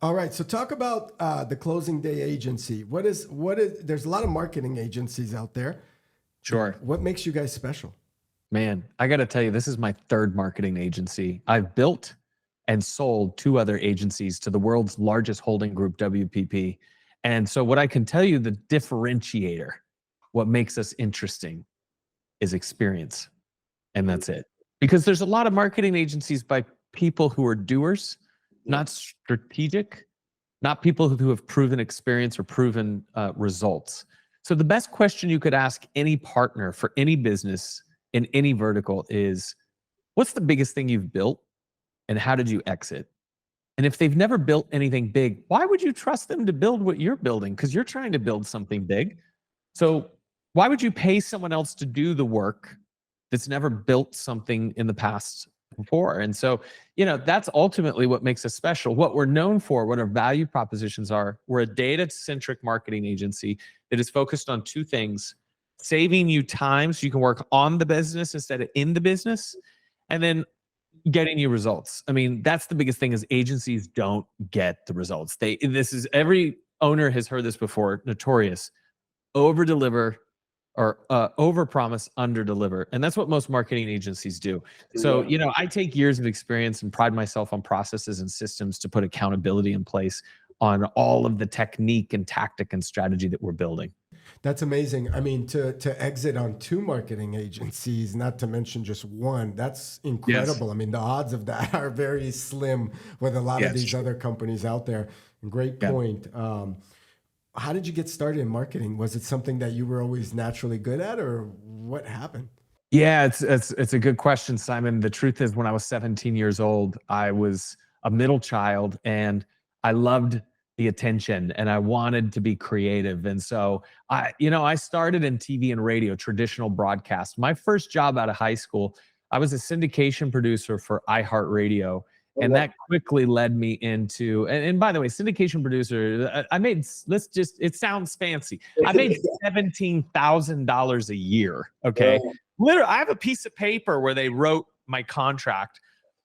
All right. So talk about the closing day agency. There's a lot of marketing agencies out there. Sure. What makes you guys special? Man, I got to tell you, this is my third marketing agency. I've built and sold two other agencies to the world's largest holding group, WPP. And so, what I can tell you, the differentiator, what makes us interesting is experience. And that's it. Because there's a lot of marketing agencies by people who are doers, not strategic, not people who have proven experience or proven results. So the best question you could ask any partner for any business in any vertical is, what's the biggest thing you've built and how did you exit? And if they've never built anything big, why would you trust them to build what you're building? Because you're trying to build something big. So why would you pay someone else to do the work that's never built something in the past before? And so, that's ultimately what makes us special. What we're known for, what our value propositions are, we're a data-centric marketing agency that is focused on two things: saving you time so you can work on the business instead of in the business, and then getting you results. I mean, that's the biggest thing is agencies don't get the results. Every owner has heard this before, notorious: over deliver or over promise, under deliver. And that's what most marketing agencies do. So, I take years of experience and pride myself on processes and systems to put accountability in place on all of the technique and tactic and strategy that we're building. That's amazing. I mean, to exit on two marketing agencies, not to mention just one, that's Yes. incredible. I mean, the odds of that are very slim with a lot of Yes. these other companies out there. Great Yeah. point. How did you get started in marketing? Was it something that you were always naturally good at, or what happened? Yeah, it's a good question, Simon. The truth is, when I was 17 years old, I was a middle child and I loved the attention and I wanted to be creative. And so I started in TV and radio, traditional broadcast. My first job out of high school, I was a syndication producer for iHeartRadio. And that quickly led me into, and by the way, syndication producer, I made, it sounds fancy. I made $17,000 a year. Okay. Literally, I have a piece of paper where they wrote my contract,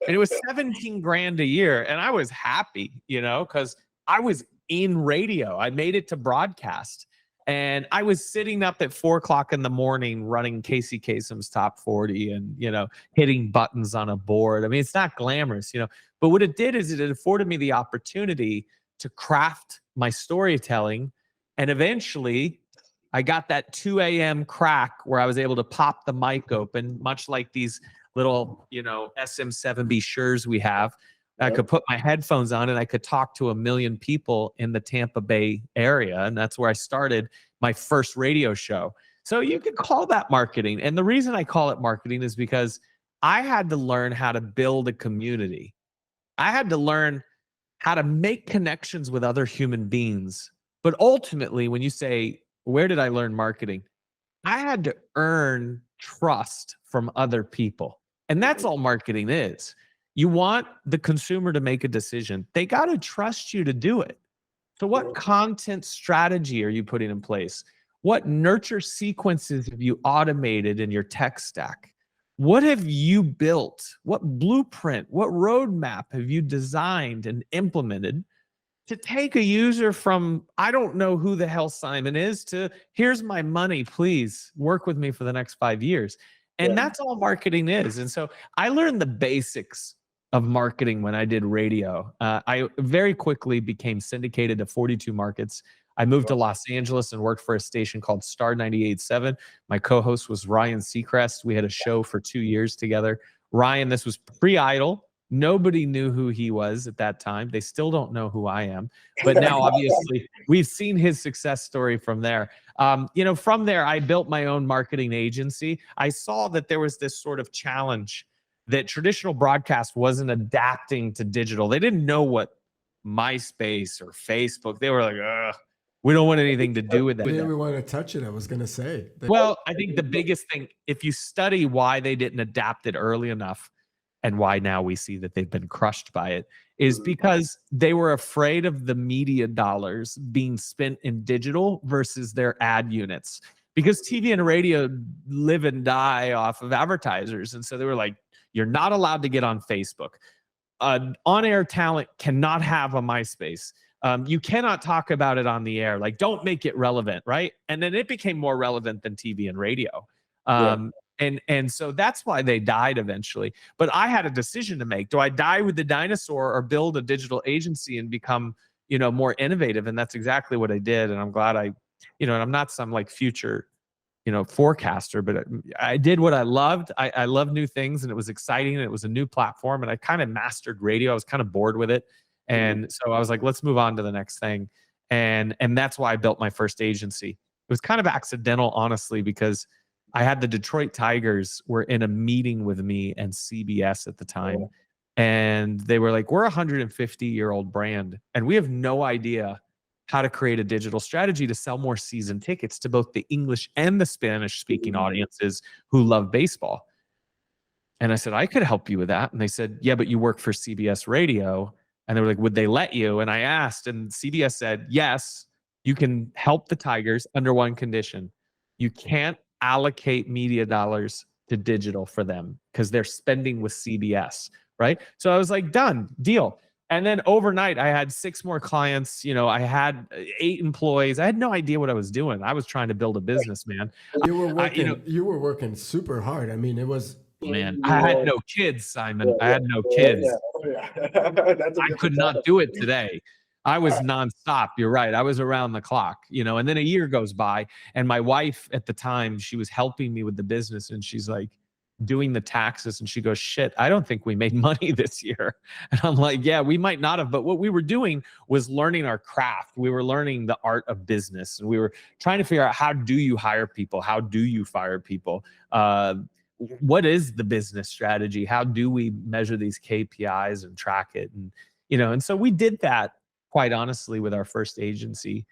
and it was 17 grand a year. And I was happy, because I was in radio. I made it to broadcast. And I was sitting up at 4 o'clock in the morning running Casey Kasem's top 40 and, hitting buttons on a board. I mean, it's not glamorous, but what it did is it afforded me the opportunity to craft my storytelling. And eventually I got that 2 a.m. crack where I was able to pop the mic open, much like these little, SM7B Sures we have. I could put my headphones on and I could talk to a million people in the Tampa Bay area. And that's where I started my first radio show. So you could call that marketing. And the reason I call it marketing is because I had to learn how to build a community. I had to learn how to make connections with other human beings. But ultimately, when you say, where did I learn marketing? I had to earn trust from other people. And that's all marketing is. You want the consumer to make a decision. They got to trust you to do it. So, what content strategy are you putting in place? What nurture sequences have you automated in your tech stack? What have you built? What blueprint, what roadmap have you designed and implemented to take a user from, I don't know who the hell Simon is, to here's my money, please work with me for the next 5 years? And that's all marketing is. And so I learned the basics of marketing when I did radio. I very quickly became syndicated to 42 markets. I moved to Los Angeles and worked for a station called Star 98.7. My co-host was Ryan Seacrest. We had a show for 2 years together. Ryan, this was pre-Idol. Nobody knew who he was at that time. They still don't know who I am. But now, obviously, we've seen his success story from there. From there, I built my own marketing agency. I saw that there was this sort of challenge that traditional broadcast wasn't adapting to digital. They didn't know what MySpace or Facebook, they were like, ugh, we don't want anything to do with that. Didn't we want to touch it? I was going to say. Well, I think the biggest thing, if you study why they didn't adapt it early enough and why now we see that they've been crushed by it, is because they were afraid of the media dollars being spent in digital versus their ad units. Because TV and radio live and die off of advertisers. And so they were like, you're not allowed to get on Facebook. on-air talent cannot have a MySpace. You cannot talk about it on the air. Like, don't make it relevant, right? And then it became more relevant than TV and radio. Yeah. And so that's why they died eventually. But I had a decision to make. Do I die with the dinosaur or build a digital agency and become, more innovative? And that's exactly what I did. And I'm glad and I'm not some like future, forecaster, but I did what I loved. I love new things, and it was exciting, and it was a new platform, and I kind of mastered radio. I was kind of bored with it. And so I was like, let's move on to the next thing. And that's why I built my first agency. It was kind of accidental, honestly, because I had the Detroit Tigers were in a meeting with me and CBS at the time. And they were like, we're a 150-year-old brand, and we have no idea how to create a digital strategy to sell more season tickets to both the English and the Spanish speaking audiences who love baseball. And I said, I could help you with that. And they said, yeah, but you work for CBS Radio. And they were like, would they let you? And I asked, and CBS said, yes, you can help the Tigers under one condition. You can't allocate media dollars to digital for them because they're spending with CBS, right? So I was like, done, deal. And then overnight, I had 6 more clients. I had 8 employees. I had no idea what I was doing. I was trying to build a business, man. You were working. You were working super hard. I mean, it was. Man, I had no kids, Simon. I had no kids. I could not do it today. I was nonstop. You're right. I was around the clock, and then a year goes by, and my wife at the time, she was helping me with the business, and she's like doing the taxes, and she goes, shit, I don't think we made money this year. And I'm like, yeah, we might not have, but what we were doing was learning our craft. We were learning the art of business, and we were trying to figure out, how do you hire people? How do you fire people? What is the business strategy? How do we measure these KPIs and track it? And so we did that, quite honestly, with our first agency.